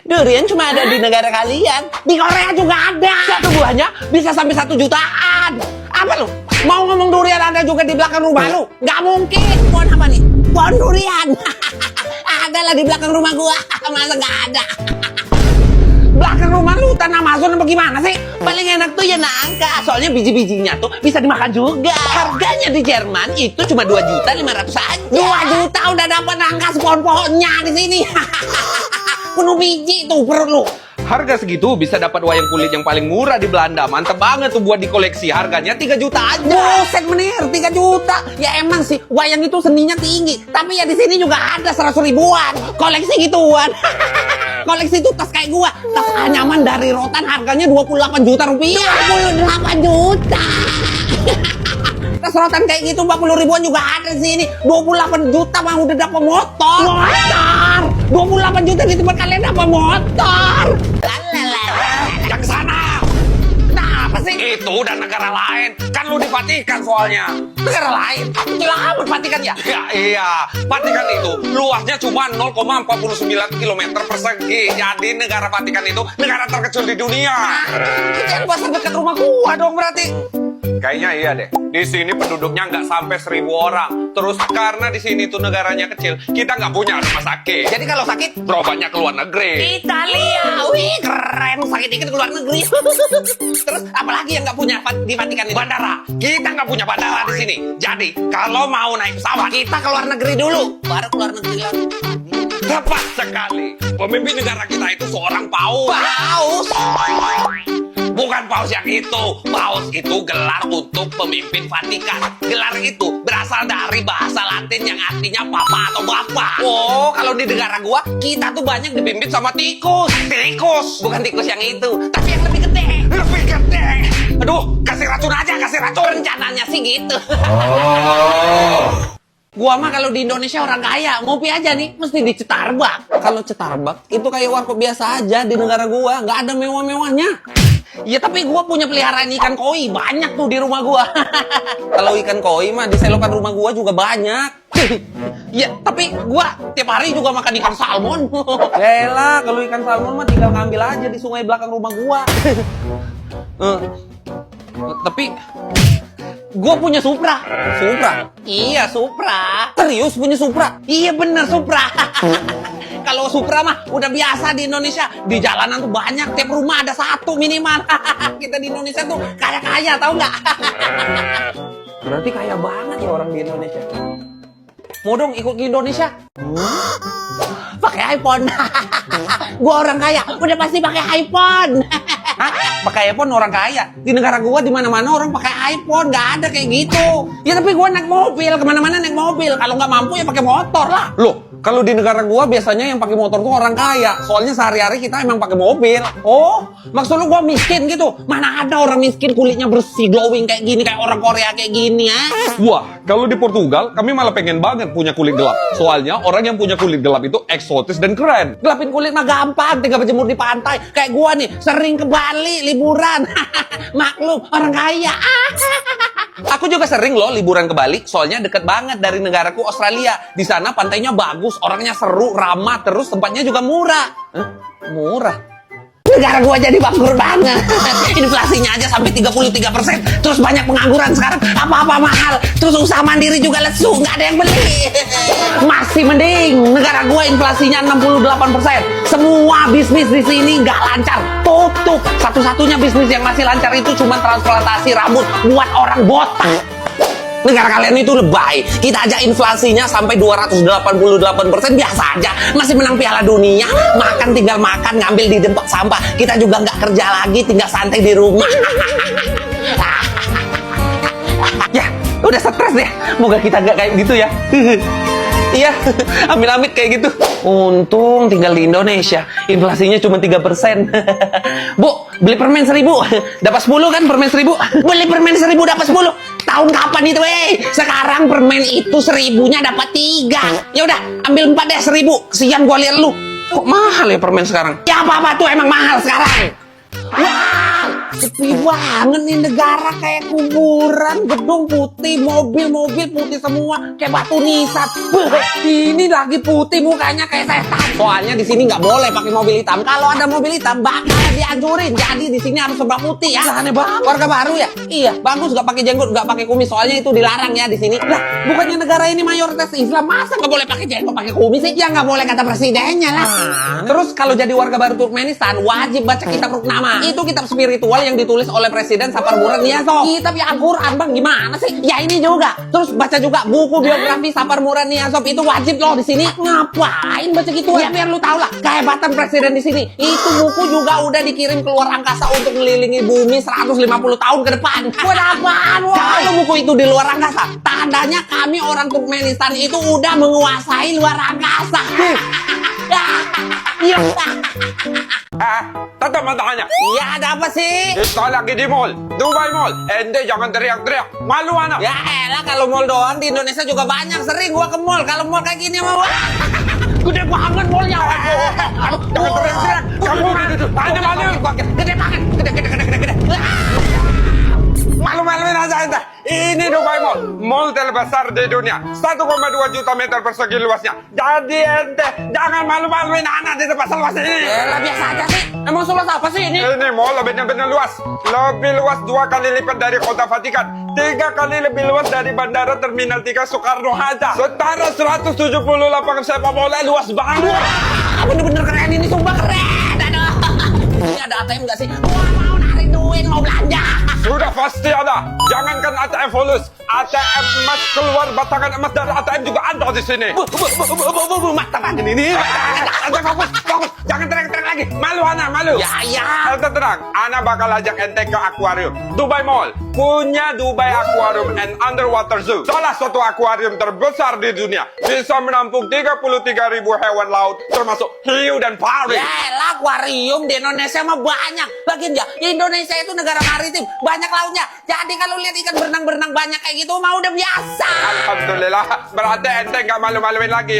Durian cuma ada di negara kalian. Di Korea juga ada. Satu buahnya bisa sampai 1 jutaan. Apa lu? Mau ngomong durian ada juga di belakang rumah lu? Nggak mungkin. Pohon apa nih? Pohon durian. Ada lah di belakang rumah gua. Masa nggak ada? Belakang rumah lu hutan Amazon apa gimana sih? Paling enak tuh ya nangka. Soalnya biji-bijinya tuh bisa dimakan juga. Harganya di Jerman itu cuma 2.500.000 aja. 2 juta udah dapat nangka sepohon-pohonnya di sini. Penuh biji tuh perut lu. Harga segitu bisa dapat wayang kulit yang paling murah di Belanda. Mantep banget tuh buat dikoleksi. Harganya 3 juta aja. Buset menir, 3 juta. Ya emang sih, wayang itu seninya tinggi. Tapi ya di sini juga ada 100 ribuan. Koleksi gituan. Koleksi itu tas kayak gua. Tas anyaman dari Rotan harganya 28 juta rupiah. 28 juta. Tas Rotan kayak gitu 40 ribuan juga ada di sini. 28 juta mah udah dapat motor. Motor. 28 juta di tempat kalian dapat motor. Yang sana. Kenapa sih? Itu udah negara lain. Kan lu di Vatikan soalnya. Negara lain? Aku Vatikan ya? Ya iya, Vatikan itu luasnya cuma 0,49 km persegi. Jadi negara Vatikan itu negara terkecil di dunia. Itu yang pasar dekat rumah gua dong berarti. Kayaknya iya deh. Di sini penduduknya nggak sampai 1.000 orang. Terus karena di sini tuh negaranya kecil, kita nggak punya rumah sakit. Jadi kalau sakit, Berobatnya ke luar negeri. Italia. Wih, keren. Sakit dikit ke luar negeri. Terus apalagi yang nggak punya di Vatikan ini? Bandara. Kita nggak punya bandara di sini. Jadi kalau mau naik pesawat, Kita ke luar negeri dulu, baru ke luar negeri lagi. tepat sekali. Pemimpin negara kita itu seorang paus. Paus. Bukan paus yang itu. Paus itu gelar untuk pemimpin Vatikan. Gelar itu berasal dari bahasa Latin yang artinya papa atau bapak. Oh, kalau di negara gua, kita tuh banyak dipimpin sama tikus. Tikus. Bukan tikus yang itu, tapi yang lebih gede. Lebih gede. Aduh, kasih racun aja, kasih racun. Rencananya sih gitu. Gua mah kalau di Indonesia orang kaya, ngopi aja nih, mesti di Starbucks. Kalau Starbucks, itu kayak warkop biasa aja di negara gua, nggak ada mewah-mewahnya. Ya tapi gua punya peliharaan ikan koi, banyak tuh di rumah gua. Kalau ikan koi mah di selokan rumah gua juga banyak. Ya tapi gua tiap hari juga makan ikan salmon. Yaelah, kalau ikan salmon mah tinggal ngambil aja di sungai belakang rumah gua. Tapi gua punya Supra. Supra? Iya, Supra. Serius punya Supra? Iya bener, Supra. Kalau Supra mah udah biasa di Indonesia. Di jalanan tuh banyak, tiap rumah ada satu minimal. Kita di Indonesia tuh kaya-kaya, tahu nggak? Berarti kaya banget ya orang di Indonesia. Mau dong ikut ke Indonesia? Pakai iPhone. Gua orang kaya, udah pasti pakai iPhone. Hah? Pakai iPhone orang kaya? Di negara gua di mana-mana orang pakai iPhone, nggak ada kayak gitu. Ya tapi gua naik mobil, kemana-mana naik mobil. Kalau nggak mampu ya pakai motor lah. Loh, kalau di negara gua biasanya yang pakai motor tuh orang kaya. Soalnya sehari-hari kita emang pakai mobil. Oh, maksud lu gua miskin gitu? Mana ada orang miskin kulitnya bersih, glowing kayak gini, kayak orang Korea kayak gini ya? Wah, kalau di Portugal, kami malah pengen banget punya kulit gelap. Soalnya orang yang punya kulit gelap itu eksotis dan keren. Gelapin kulit mah gampang, tinggal berjemur di pantai. Kayak gua nih, sering ke Bali liburan. Maklum, orang kaya. Aku juga sering loh liburan ke Bali, soalnya deket banget dari negaraku Australia. Di sana pantainya bagus, orangnya seru, ramah, terus tempatnya juga murah. Murah? Negara gua jadi bangkrut banget. Inflasinya aja sampai 33%. Terus banyak pengangguran sekarang, apa-apa mahal. Terus usaha mandiri juga lesu, nggak ada yang beli. Masih mending negara gua inflasinya 68%. Semua bisnis di sini nggak lancar, tutup. Satu-satunya bisnis yang masih lancar itu cuma transplantasi rambut buat orang botak. Negara kalian itu lebay. Kita aja inflasinya sampai 288%, biasa aja. Masih menang Piala Dunia. Makan tinggal makan, ngambil di tempat sampah. Kita juga nggak kerja lagi, tinggal santai di rumah. Ya, udah stres deh. Moga kita nggak kayak gitu ya. Iya, amit-amit kayak gitu. Untung tinggal di Indonesia. Inflasinya cuma 3%. Bu, beli permen 1.000. Dapat 10 kan permen 1.000? Beli permen 1.000 dapat 10. Tahun kapan itu, Sekarang permen itu 1.000-nya dapat 3. Ya udah, ambil 4 deh 1.000. Kesian gua lihat lu. Kok mahal ya permen sekarang? Ya apa-apa tuh emang mahal sekarang. Wah! Sepi banget nih negara, kayak kuburan. Gedung putih, mobil putih semua, kayak batu nisan. Ini lagi putih mukanya kayak setan. Soalnya di sini nggak boleh pakai mobil hitam. Kalau ada mobil hitam bakal dihancurin. Jadi di sini harus serba putih ya. Aneh banget. Warga baru ya? Iya, bagus nggak pakai jenggot, nggak pakai kumis. Soalnya itu dilarang ya di sini. Lah, bukannya negara ini mayoritas Islam, masa nggak boleh pakai jenggot, pakai kumis sih? Ya nggak boleh kata presidennya lah. Terus kalau jadi warga baru Turkmenistan wajib baca kitab Ruknama. Itu kitab spiritual yang ditulis oleh Presiden Saparmurat Niyazov. Kitab ya Al-Quran bang, gimana sih? Ya ini juga. Terus baca juga buku biografi Saparmurat Niyazov, itu wajib loh di sini. Ngapain baca gitu? Ya biar lu tahu lah kehebatan presiden di sini. Itu buku juga udah dikirim keluar angkasa untuk mengelilingi bumi 150 tahun ke depan. Buat apaan? Kalau buku itu di luar angkasa, tandanya kami orang Turkmenistan itu udah menguasai luar angkasa. Iya. Tetap tanya. Iya, ada apa sih? Kita lagi di mall, Dubai Mall. Ente jangan teriak-teriak. Malu anak. Ya elah, kalau mall doang di Indonesia juga banyak. Sering gua ke mall. Kalau mall kayak gini mah gede banget mallnya. Jangan teriak-teriak. Kamu tanya malu. Gede banget. Gede. Malu-maluin aja ente. Ini Dubai Mall, mall terbesar di dunia. 1,2 juta meter persegi luasnya. Jadi ente jangan malu-maluin anak di tempat seluas ini. Elah, biasa aja sih. Emang seluas apa sih ini? Ini mall benar-benar luas. Lebih luas 2 kali lipat dari kota Vatikan. 3 kali lebih luas dari bandara Terminal 3 Soekarno-Hatta. Setara 170 lapangan sepak bola, luas banget. Bener-bener keren ini, sumpah keren. Aduh. Ini ada ATM nggak sih? Gua mau narik duit, mau belanja. Sudah pasti ada. Jangankan ATM fulus, ATM emas keluar batangan emas dari ATM juga ada di sini. Mata aja ini. Ente fokus. Jangan teriak-teriak lagi. Malu anak, malu. Ya. Ente tenang, anak bakal ajak ente ke akuarium. Dubai Mall punya Dubai Aquarium and Underwater Zoo. Salah satu akuarium terbesar di dunia. Bisa menampung 33.000 hewan laut, termasuk hiu dan pari. Yalah, akuarium di Indonesia mah banyak. Lagian ya, Indonesia itu negara maritim, banyak lautnya. Jadi kalau lihat ikan berenang-berenang banyak kayak gitu mah udah biasa. Alhamdulillah, berarti ente nggak malu-maluin lagi.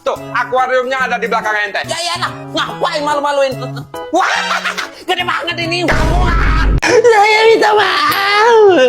Tuh, akuariumnya ada di belakang ente. Ya iyalah, ngapain malu-maluin? Wah, gede banget ini. Saya minta maaf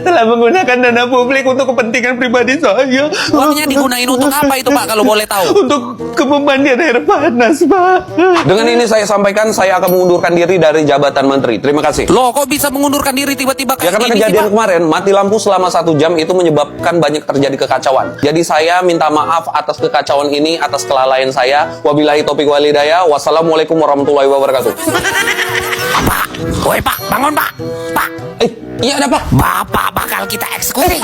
telah menggunakan dana publik untuk kepentingan pribadi saya. Uangnya digunain untuk apa itu Pak kalau boleh tahu? Untuk kepemandian air panas, Pak. Dengan ini saya sampaikan saya akan mengundurkan diri dari jabatan menteri. Terima kasih. Loh kok bisa mengundurkan diri tiba-tiba Ya kayak karena gini sih, kejadian Pak? kemarin mati lampu selama 1 jam itu menyebabkan banyak terjadi kekacauan. Jadi saya minta maaf atas kekacauan ini, atas kelalaian saya. Wabillahi taufiq walhidayah. Wassalamualaikum warahmatullahi wabarakatuh. Pak, woi Pak, bangun Pak. Pak, Iya ada, Pak. Bapak bakal kita eksekusi.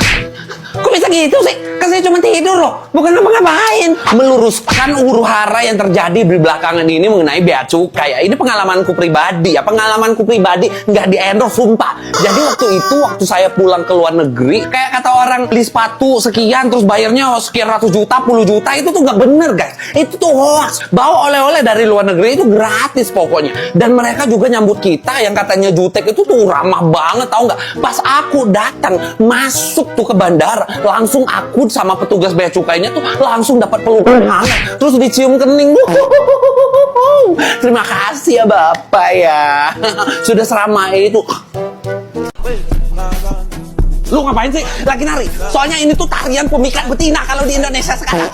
Kok bisa gitu sih? Kan saya cuma tidur loh, bukan ngapa-ngapain. Meluruskan huru-hara yang terjadi di belakangan ini mengenai bea cukai. Ini pengalamanku pribadi ya, nggak di-endorse sumpah. Jadi waktu saya pulang ke luar negeri, kayak kata orang beli sepatu sekian terus bayarnya sekian ratus juta, puluh juta, itu tuh nggak bener guys. Itu tuh hoax. Bawa oleh-oleh dari luar negeri itu gratis pokoknya. Dan mereka juga nyambut kita yang katanya jutek itu tuh ramah banget, tau nggak? Pas aku datang masuk tuh ke bandara, langsung aku sama petugas bea cukainya tuh langsung dapat pelukan hangat, terus dicium kening. Terima kasih ya Bapak ya, sudah seramah itu. Lu ngapain sih? Lagi nari? Soalnya ini tuh tarian pemikat betina kalau di Indonesia sekarang.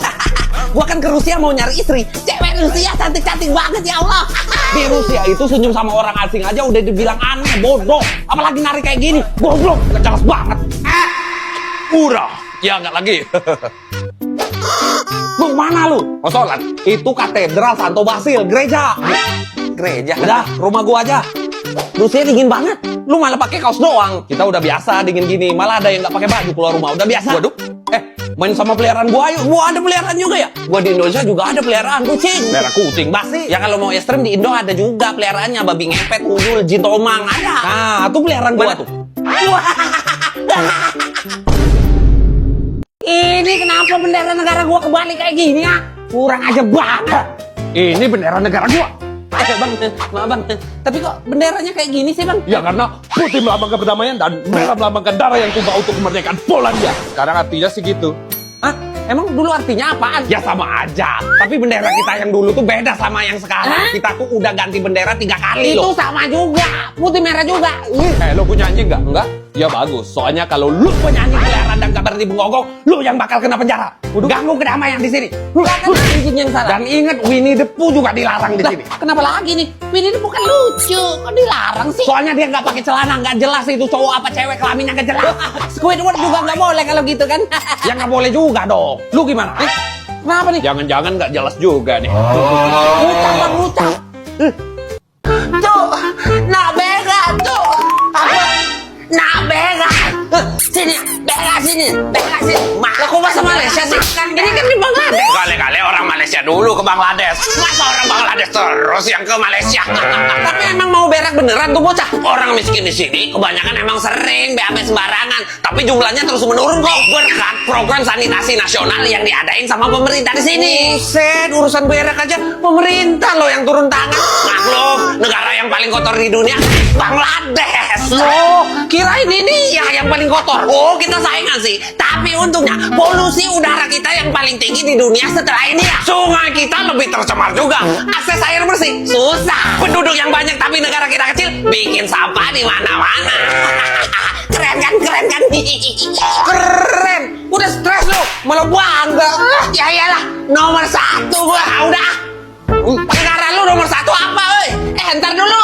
Gua kan ke Rusia mau nyari istri. Cewek Rusia cantik-cantik banget ya Allah. Di Rusia itu senyum sama orang asing aja udah dibilang aneh, bodoh. Apalagi nari kayak gini, goblok, gak jelas banget. Murah, ya nggak lagi. Lu mana lu? Mau sholat? Itu katedral Santo Basil, gereja. Gereja. Udah, rumah gua aja. Rusia dingin banget. Lu malah pakai kaos doang. Kita udah biasa dingin gini. Malah ada yang nggak pakai baju keluar rumah. Udah biasa. Waduh. Main sama peliharaan gua ayo. Gua ada peliharaan juga ya. Gua di Indonesia juga ada peliharaan kucing. Merah kucing basi. Ya kalau mau ekstrem di Indo ada juga peliharaannya, babi ngepet, tuyul, jin tomang ada. Nah, itu peliharaan gua tuh. Ini kenapa bendera negara gua kebalik kayak gini ya? Kurang aja banget. Ini bendera negara gua. Bang, maaf bang. Tapi kok benderanya kayak gini sih bang? Ya karena putih melambangkan perdamaian dan merah melambangkan darah yang tumpah untuk kemerdekaan Polandia. Sekarang artinya sih gitu. Hah? Emang dulu artinya apaan? Ya sama aja. Tapi bendera kita yang dulu tuh beda sama yang sekarang. Kita tuh udah ganti bendera 3 kali Itu loh. sama juga, putih merah juga. Lo punya anjing nggak? Enggak? Ya bagus. Soalnya kalau lu punya anjing peliharaan dan gak berhenti mengonggong, lu yang bakal kena penjara. Ganggu kedamaian di sini. Kan anjing yang salah. Dan ingat Winnie the Pooh juga dilarang di sini. Kenapa lagi nih? Winnie itu bukan lucu, kok dilarang sih? Soalnya dia nggak pakai celana, nggak jelas itu cowok apa cewek, kelaminnya nggak jelas. Squidward juga nggak boleh kalau gitu kan? Ya nggak boleh juga dong. Lu gimana? Kenapa nih? Jangan-jangan nggak jelas juga nih. Utang bang, utang. Tuh, nak bega tuh. Apa? Nak bega. Sini, bega sini, bega sini. Lah kok bahasa Malaysia sih? Kan ini kan di Bangladesh. Kali-kali orang Malaysia dulu ke Bangladesh. Masa orang Bangladesh terus yang ke Malaysia? Tapi emang mau berak beneran tuh bocah. Orang miskin di sini kebanyakan emang sering BAB sembarangan, tapi jumlahnya terus menurun kok berkat program sanitasi nasional yang diadain sama pemerintah di sini. Buset, urusan berak aja pemerintah loh yang turun tangan. Maklum, negara yang paling kotor di dunia, Bangladesh. Loh, kirain ini ya yang paling kotor. Oh, kita saingan sih. Tapi untungnya polusi udara kita yang paling tinggi di dunia setelah ini ya. Sungai kita lebih tercemar juga. Akses air bersih susah. Penduduk yang banyak tapi negara kita kecil, bikin sampah di mana-mana. Keren kan? Keren kan? Keren. Udah stres lu, malah bangga. Ya iyalah, nomor 1 gua. Udah. Negara lu nomor 1 apa, euy? Ntar dulu.